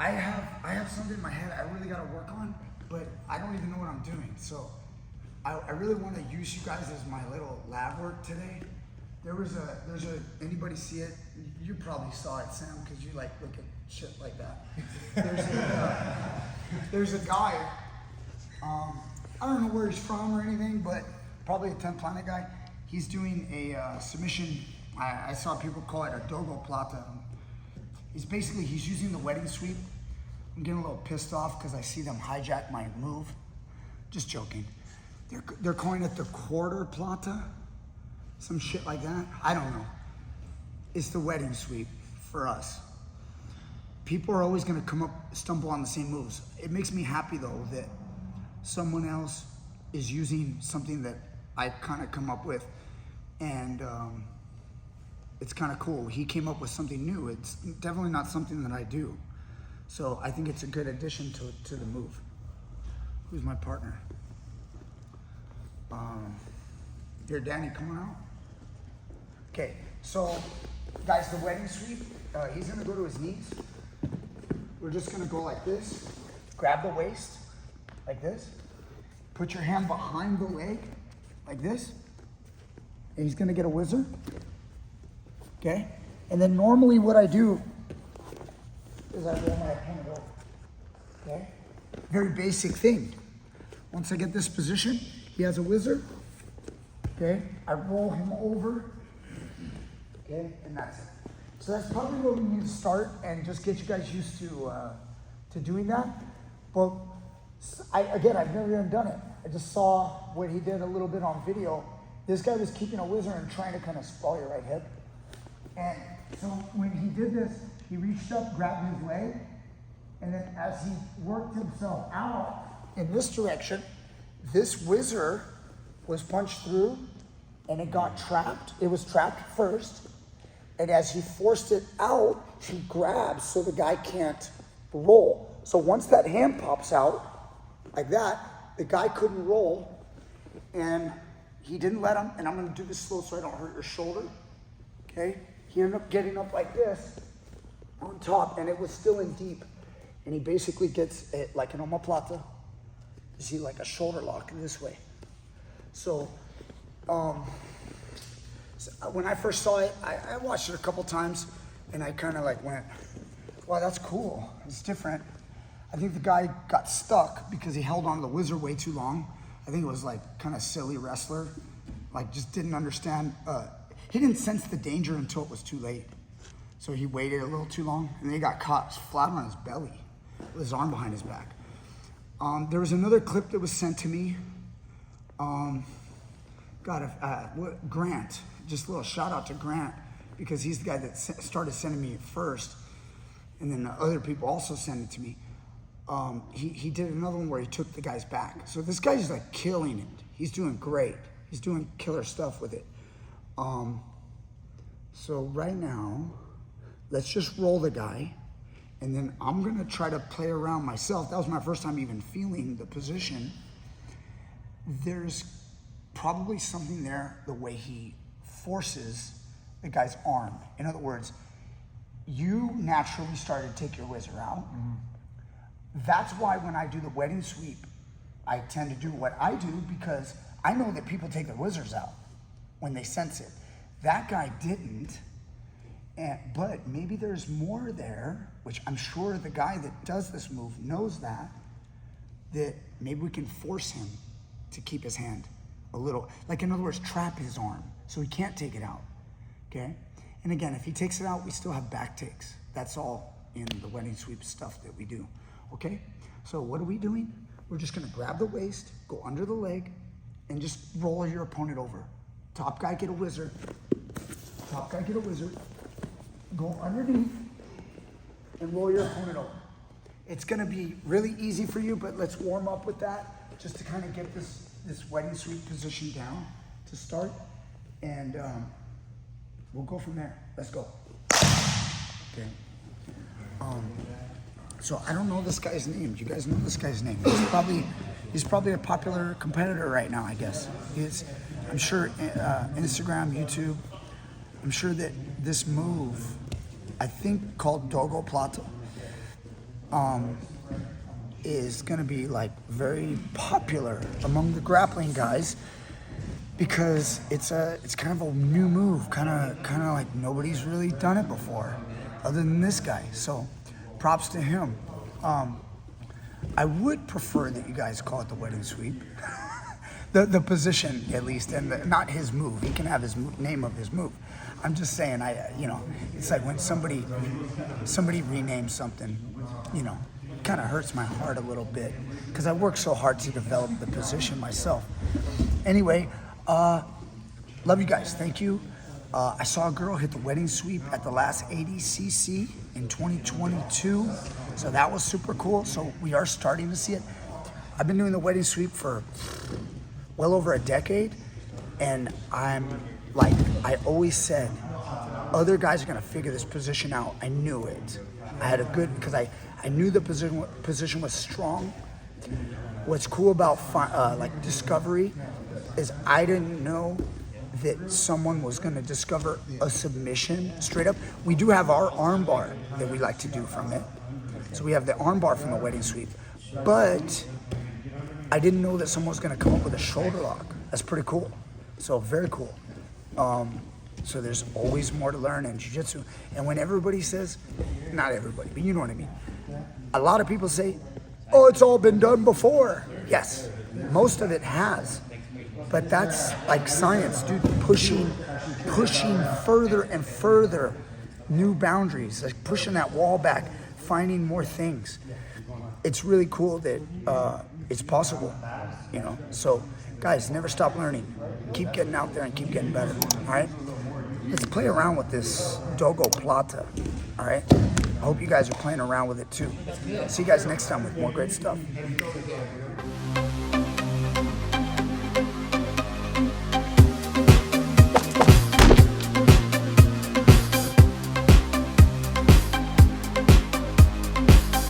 I have something in my head I really got to work on, but I don't even know what I'm doing. So I really want to use you guys as my little lab work today. There's a, anybody see it? You probably saw it, Sam, because you like look at shit like that. There's a guy, I don't know where he's from or anything, but probably a 10th Planet guy. He's doing a submission, I saw people call it a DoggoPlata. He's using the wedding sweep. I'm getting a little pissed off because I see them hijack my move. Just joking. They're calling it the quarter plata, some shit like that. I don't know. It's the wedding sweep for us. People are always gonna stumble on the same moves. It makes me happy though that someone else is using something that I kind of come up with, and it's kind of cool. He came up with something new. It's definitely not something that I do. So I think it's a good addition to the move. Who's my partner? Here, Danny, come on out. Okay, so guys, the wedding sweep, he's gonna go to his knees. We're just gonna go like this, grab the waist, like this. Put your hand behind the leg, like this. And he's gonna get a whizzer, okay? And then normally what I do is I roll my opponent over, okay? Very basic thing. Once I get this position, he has a whizzer, okay? I roll him over, okay? And that's it. So that's probably where we need to start and just get you guys used to doing that. But I've never even done it. I just saw what he did a little bit on video. This guy was keeping a whizzer and trying to kind of sprawl your right hip. And so when he did this, he reached up, grabbed his leg, and then as he worked himself out in this direction, this whizzer was punched through and it got trapped. It was trapped first. And as he forced it out, he grabs so the guy can't roll. So once that hand pops out, like that, the guy couldn't roll, and he didn't let him, and I'm gonna do this slow so I don't hurt your shoulder, okay? He ended up getting up like this on top, and it was still in deep. And he basically gets it like an omoplata. You see, like a shoulder lock this way. So, when I first saw it, I watched it a couple times, and I kind of like went, wow, that's cool, it's different. I think the guy got stuck because he held on to the whizzer way too long. I think it was like kind of silly wrestler, like just didn't understand. He didn't sense the danger until it was too late. So he waited a little too long, and then he got caught flat on his belly with his arm behind his back. There was another clip that was sent to me. Grant, just a little shout out to Grant, because he's the guy that started sending me first, and then other people also sent it to me. He did another one where he took the guy's back. So this guy's like killing it. He's doing great. He's doing killer stuff with it. So right now, let's just roll the guy, and then I'm gonna try to play around myself. That was my first time even feeling the position. There's probably something there, the way he forces the guy's arm. In other words, you naturally started to take your whizzer out. Mm-hmm. That's why when I do the wedding sweep, I tend to do what I do, because I know that people take their whizzers out when they sense it. That guy didn't, but maybe there's more there, which I'm sure the guy that does this move knows that maybe we can force him to keep his hand a little, like in other words, trap his arm so he can't take it out, okay? And again, if he takes it out, we still have back takes. That's all in the wedding sweep stuff that we do, okay? So what are we doing? We're just gonna grab the waist, go under the leg, and just roll your opponent over. Top guy get a whizzer, top guy get a whizzer, go underneath, and roll your opponent over. It's gonna be really easy for you, but let's warm up with that just to kind of get this wedding sweep position down to start, and we'll go from there. Let's go. Okay. So I don't know this guy's name. Do you guys know this guy's name? He's probably a popular competitor right now, I guess. I'm sure Instagram, YouTube. I'm sure that this move, I think called DoggoPlata, is gonna be like very popular among the grappling guys because it's kind of a new move, kind of like nobody's really done it before, other than this guy. So, props to him. I would prefer that you guys call it the wedding sweep. The position, at least, and not his move. He can have his name of his move. I'm just saying, it's like when somebody renames something, kind of hurts my heart a little bit because I worked so hard to develop the position myself. Anyway, love you guys. Thank you. I saw a girl hit the wedding sweep at the last ADCC in 2022, so that was super cool. So we are starting to see it. I've been doing the wedding sweep for well over a decade, and I always said, other guys are gonna figure this position out. I knew it. I had a good, because I knew the position was strong. What's cool about discovery is I didn't know that someone was gonna discover a submission straight up. We do have our arm bar that we like to do from it. So we have the arm bar from the wedding sweep, but I didn't know that someone was gonna come up with a shoulder lock. That's pretty cool. So very cool. So there's always more to learn in jiu-jitsu. And when everybody says, not everybody, but you know what I mean. A lot of people say, oh, it's all been done before. Yes, most of it has. But that's like science, dude, pushing further and further new boundaries, like pushing that wall back, finding more things. It's really cool that it's possible, So, guys, never stop learning. Keep getting out there and keep getting better, all right? Let's play around with this DoggoPlata, all right? I hope you guys are playing around with it too. See you guys next time with more great stuff.